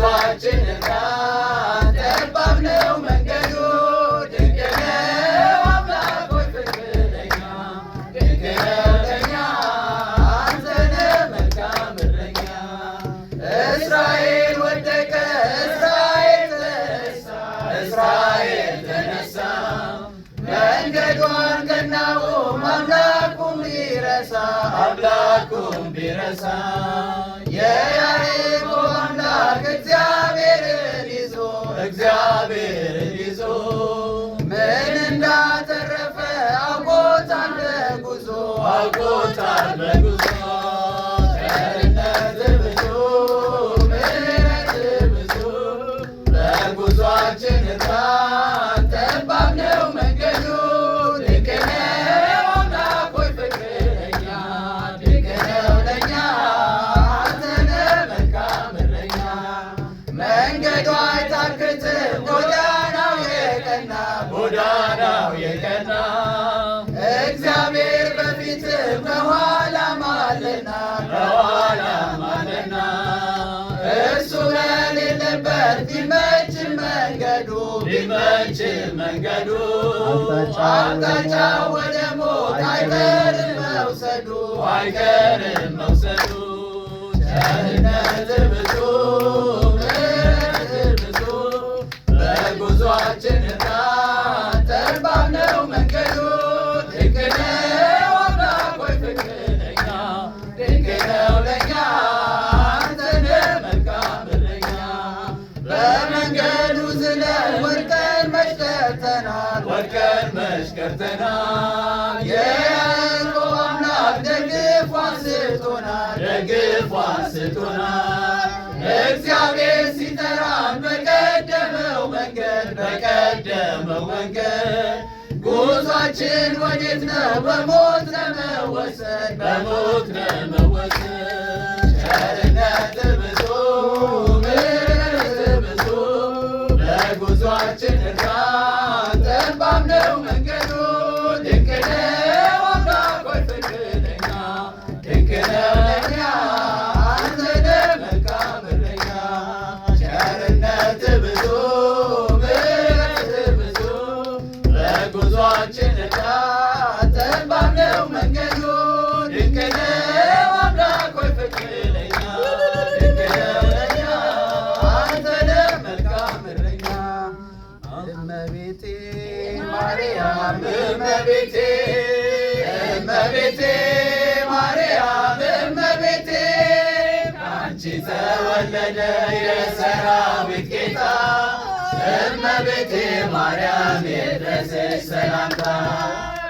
በጉዟችን ጠባብ ነው መንገዱ ድንቅ ነው አምላክ ሆይ ፍቅር ለኛ ድንቅ ነው ለኛ አንተ ነህ መልካም እረኛ። እስራኤል ወደቀ እስራኤል ተነሳ መንገዷን ቀናውም አምላኩም ቢረሳ የያዕቆብ አምላክ እግዚአብሔርን ይዞ ምን እንዳተረፈ አውቆታል በጉዞ ቸርነት ብዙ ምሕረት ብዙ በጉዟችን ጠባብ ነው መንገዱ ድንቅ ነው አምላክ ሆይ ፍቅር ለኛ ድንቅ ነው ለኛ አንተ ነህ መልካም እረኛ። መንገዱ አይታክትም ጎዳናው የቀና እግዚአብሔር በፊትም ከኋላም አለና እርሱ በሌለበት ቢመችም መንገዱ አቅጣጫው ወደ ሞት አይቀርም መውሰዱ ቸርነት ብዙ ምሕረት ብዙ በጉዟችን ጠባብ ነው መንገዱ ድንቅ ነው አምላክ ሆይ ፍቅር ለኛ ድንቅ ነው ለኛ አንተ ነህ መልካም እረኛ። በመንገዱ ዝለን ወድቀን መሽቀርተናል የያዕቆብ አምላክ ደግፎ አንስቶናል እግዚአብሔር ሲጠራን በቀደመው መንገድ ጉዟችን ወዴት ነው በሞት ለመወሰድ ቸርነት ብዙ ምሕረት ብዙ ለጉዟችን ጠባብ ነው መንገዱ ድንቅ ነው አምላክ ሆይ ፍቅር ለኛ ድንቅ ነው ለኛ አንተ ነህ መልካም እረኛ። ቸርነት ብዙ ምሕረት ብዙ በጉዟችን ጠባብ ነው መንገዱ ድንቅ ነው አምላክ ሆይ ፍቅር ለኛ ድንቅ ነው ለኛ አንተ ነህ መልካም እረኛ። እመቤቴ ማርያም እመቤቴ ማርያም እመቤቴ ከአንቺ ተወለደ የሰራዊት ጌታ እመቤቴ ማርያም ይድረስሽ ሰላምታ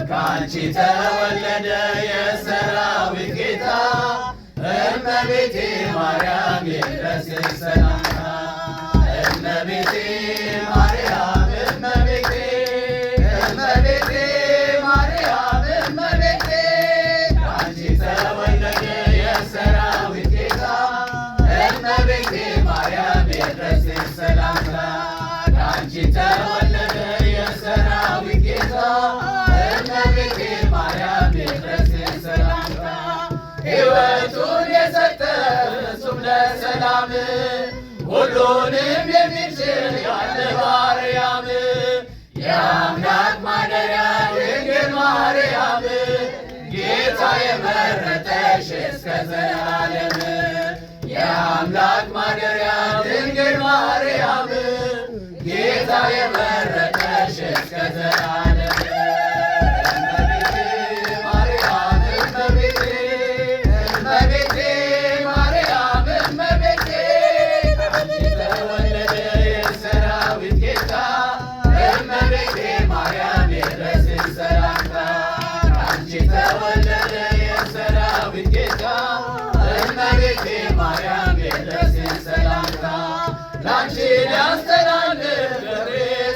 ከአንቺ ተወለደ የሰራዊት ጌታ እመቤቴ ማርያም ይድረስሽ ሰላምታ እመቤቴ ማርያም እመቤቴ ማርያም እመቤቴ ከአንቺ ተወለደ የሰራዊት ጌታ እመቤቴ ማርያም ይድረስሽ ሰላምታ ከአንቺ ተወለደ የሰራዊት ጌታ እመቤቴ ማርያም ይድረስሽ ሰላምታ ሕይወቱን የሰጠ ፍጹም ለሰላም ሁሉንም የሚችል ያለ ማርያም የአምላክ ማደሪያ ድንግል ማርያም ጌታ የመረጠሽ እስከ ዘላለም የአምላክ ማደሪያ ድንግል ማርያም ጌታ የመረጠሽ እስከ ዘላለም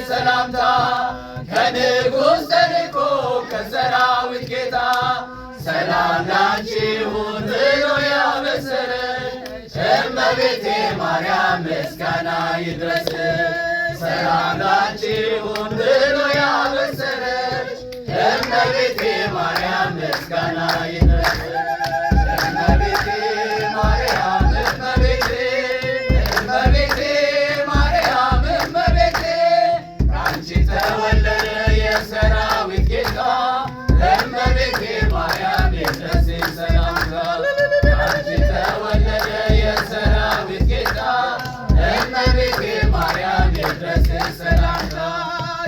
ሰላምታ ከንጉሥ ተልኮ ከሰራዊት ጌታ ሰላም ላንቺ ይሁን ብሎ ያበሰረሽ እመቤቴ ማርያም ምስጋና ይድረስሽ። ሰላም ላንቺ ይሁን ብሎ ያበሰረሽ እመቤቴ ማርያም ምስጋና ይድረስሽ። እመቤቴ ማርያም እመቤቴ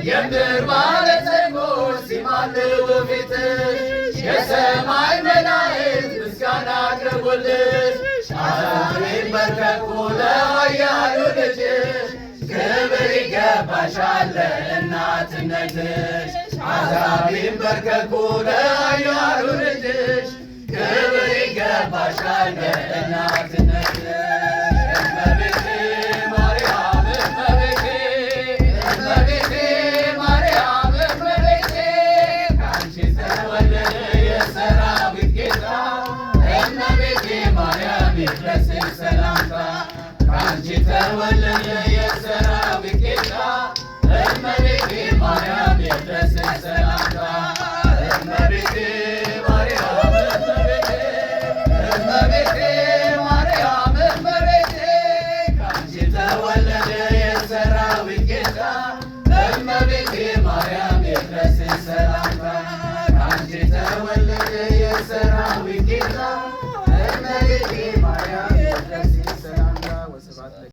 የምድር ባለጸጎች ሲማልዱ ፊትሽ የሰማይ መላእክት ምስጋና አቅርቡልሽ። አሕዛብ ይንበርከኩ ለኃያሉ ልጅሽ ክብር ይገባሻል ለእናትነትሽ። አሕዛብ ይንበርከኩ ለኃያሉ ልጅሽ ክብር ይገባሻል ለእናትነትሽ። እመቤቴ ማርያም እመቤቴ እመቤቴ ማርያም እመቤቴ ከአንቺ ተወለደ የሰራዊት ጌታ። እመቤቴ ማርያም ይድረስሽ ሰላምታ ከአንቺ ተወለደ የሰራዊት ጌታ። እመቤቴ ማርያም ይድረስሽ ሰላምታ እመቤቴ ማርያም እመቤቴ እመቤቴ ማርያም እመቤቴ ከአንቺ ተወለደ የሰራዊት ጌታ። እመቤቴ ማርያም ይድረስሽ ሰላምታ ከአንቺ ተወለደ የሰራዊት ጌታ። እመቤቴ